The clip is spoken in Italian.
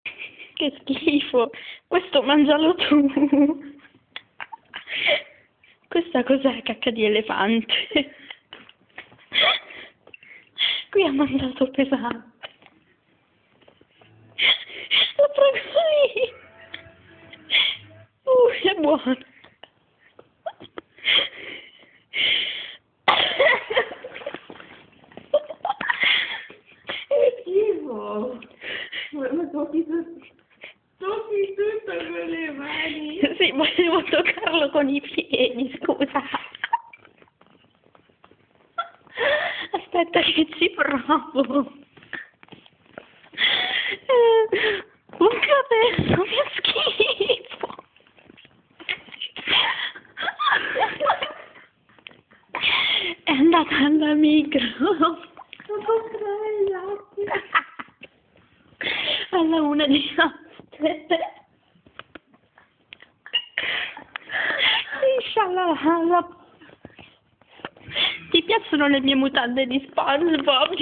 Che schifo. Questo mangialo tu. Questa cos'è? Cacca di elefante. Qui ha mangiato pesante. La fragolina. È buono. È schifo! Ma tocchi tutto con le mani! Sì, volevo toccarlo con i piedi, scusa. Aspetta che ci provo. Adesso, che schifo. È andata alla micro. Non posso dare gli occhi! Alla 1 di notte. Inshallah. Ti piacciono le mie mutande di SpongeBob?